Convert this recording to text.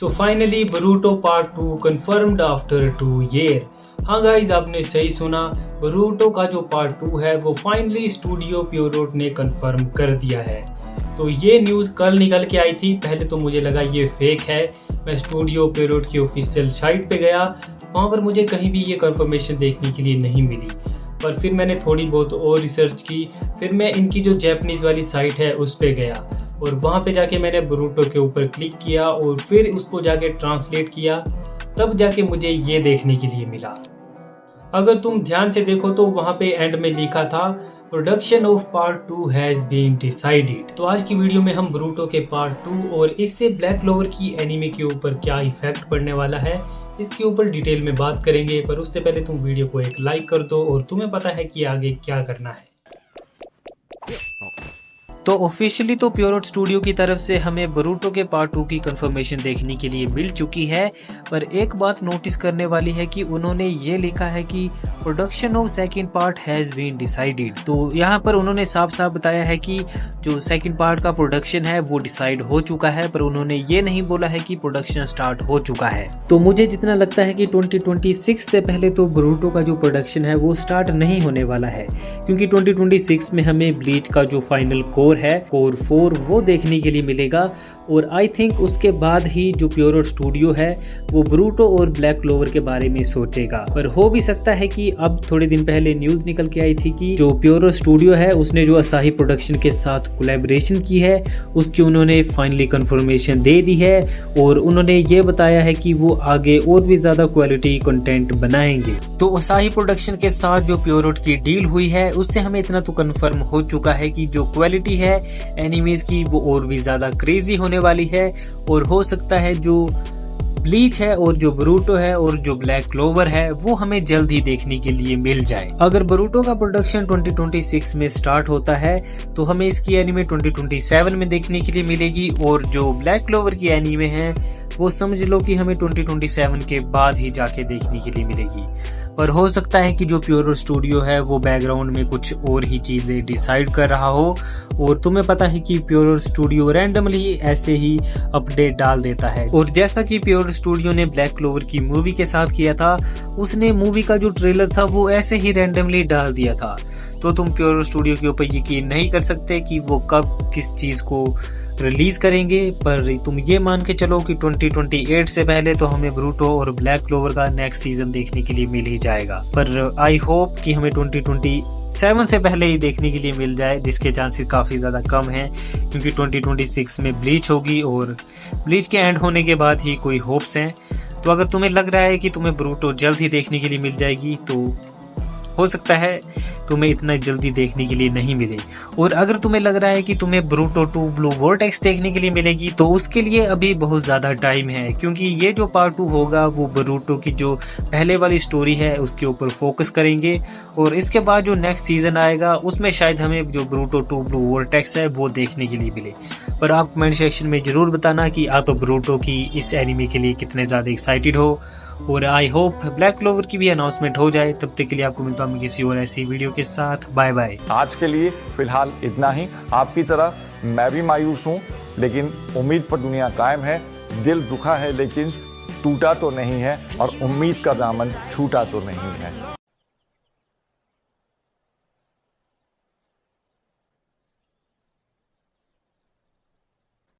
So finally Boruto part 2 confirmed after 2 year. हाँ guys, आपने सही सुना, बोरूटो का जो पार्ट 2 है वो फाइनली स्टूडियो प्योरोट ने कंफर्म कर दिया है। तो ये न्यूज़ कल निकल के आई थी। पहले तो मुझे लगा ये फेक है। मैं स्टूडियो प्योरोट की ऑफिशियल साइट पे गया, वहाँ पर मुझे कहीं भी ये कंफर्मेशन देखने के लिए नहीं मिली। पर फिर मैंने थोड़ी बहुत और रिसर्च की, फिर मैं इनकी जो जैपनीज़ वाली साइट है उस पे गया और वहाँ पे जाके मैंने बोरूटो के ऊपर क्लिक किया और फिर उसको जाके ट्रांसलेट किया, तब जाके मुझे ये देखने के लिए मिला। अगर तुम ध्यान से देखो तो वहाँ पे एंड में लिखा था production of part 2 has been decided. तो आज की वीडियो में हम बोरूटो के पार्ट 2 और इससे ब्लैक क्लोवर की एनीमे के ऊपर क्या इफेक्ट पड़ने वाला है, इसके ऊपर डिटेल में बात करेंगे। पर उससे पहले तुम वीडियो को एक लाइक कर दो और तुम्हें पता है कि आगे क्या करना है। तो ऑफिशियली तो प्योरोट स्टूडियो की तरफ से हमें बोरूटो के पार्ट 2 की कंफर्मेशन देखने के लिए मिल चुकी है। पर एक बात नोटिस करने वाली है कि उन्होंने ये लिखा है कि production of second part has been decided. तो यहाँ पर उन्होंने साफ साफ बताया है कि जो सेकंड पार्ट का प्रोडक्शन है वो डिसाइड हो चुका है, पर उन्होंने ये नहीं बोला है कि प्रोडक्शन स्टार्ट हो चुका है। तो मुझे जितना लगता है कि 2026 से पहले तो बोरूटो का जो प्रोडक्शन है वो स्टार्ट नहीं होने वाला है, क्योंकि 2026 में हमें ब्लीच का जो फाइनल कोर 4 वो देखने के लिए मिलेगा। और आई थिंक उसके बाद ही जो प्योरोट स्टूडियो है वो बोरूटो और ब्लैक क्लोवर के बारे में सोचेगा। पर हो भी सकता है कि अब थोड़े दिन पहले न्यूज़ निकल के आई थी कि जो प्योरोट स्टूडियो है उसने जो असाही प्रोडक्शन के साथ कोलैबोरेशन की है उसकी उन्होंने फाइनली कंफर्मेशन दे दी है और उन्होंने ये बताया है कि वो आगे और भी ज़्यादा क्वालिटी कंटेंट बनाएंगे। तो असाही प्रोडक्शन के साथ जो प्योरोट की डील हुई है उससे हमें इतना तो कंफर्म हो चुका है कि जो क्वालिटी है एनिमेज की वो और भी ज़्यादा क्रेजी होने वाली है। और हो सकता है जो ब्लीच है और जो बोरूटो है और जो ब्लैक क्लोवर है वो हमें जल्द ही देखने के लिए मिल जाए। अगर बोरूटो का प्रोडक्शन 2026 में स्टार्ट होता है तो हमें इसकी एनीमे 2027 में देखने के लिए मिलेगी और जो ब्लैक क्लोवर की एनीमे है वो समझ लो कि हमें 2027 के बाद ही जाके देखने के लिए मिलेगी। पर हो सकता है कि जो प्योरोट स्टूडियो है वो बैकग्राउंड में कुछ और ही चीज़ें डिसाइड कर रहा हो। और तुम्हें पता है कि प्योरोट स्टूडियो रैंडमली ऐसे ही अपडेट डाल देता है। और जैसा कि प्योरोट स्टूडियो ने ब्लैक क्लोवर की मूवी के साथ किया था, उसने मूवी का जो ट्रेलर था वो ऐसे ही रैंडमली डाल दिया था। तो तुम प्योरोट स्टूडियो के ऊपर यकीन नहीं कर सकते कि वो कब किस चीज़ को रिलीज करेंगे। पर तुम ये मान के चलो कि 2028 से पहले तो हमें बोरूटो और ब्लैक क्लोवर का नेक्स्ट सीजन देखने के लिए मिल ही जाएगा। पर आई होप कि हमें 2027 से पहले ही देखने के लिए मिल जाए, जिसके चांसेस काफ़ी ज़्यादा कम हैं क्योंकि 2026 में ब्लीच होगी और ब्लीच के एंड होने के बाद ही कोई होप्स हैं। तो अगर तुम्हें लग रहा है कि तुम्हें बोरूटो जल्द ही देखने के लिए मिल जाएगी तो हो सकता है तुम्हें इतना जल्दी देखने के लिए नहीं मिले। और अगर तुम्हें लग रहा है कि तुम्हें बोरूटो 2 ब्लू वोर्टेक्स देखने के लिए मिलेगी तो उसके लिए अभी बहुत ज़्यादा टाइम है, क्योंकि ये जो पार्ट 2 होगा वो बोरूटो की जो पहले वाली स्टोरी है उसके ऊपर फोकस करेंगे। और इसके बाद जो नेक्स्ट सीजन आएगा उसमें शायद हमें जो बोरूटो 2 ब्लू वोर्टेक्स है वो देखने के लिए मिले। पर आप कमेंट सेक्शन में ज़रूर बताना कि आप बोरूटो की इस एनीमे के लिए कितने ज़्यादा एक्साइटेड हो। और आई होप ब्लैक क्लोवर की भी अनाउंसमेंट हो जाए। तब तक के लिए आपको मिलता हूँ किसी और ऐसी वीडियो के साथ। Bye bye. आज के लिए फिलहाल इतना ही। आपकी तरह मैं भी मायूस हूँ, लेकिन उम्मीद पर दुनिया कायम है। दिल दुखा है लेकिन टूटा तो नहीं है और उम्मीद का दामन छूटा तो नहीं है।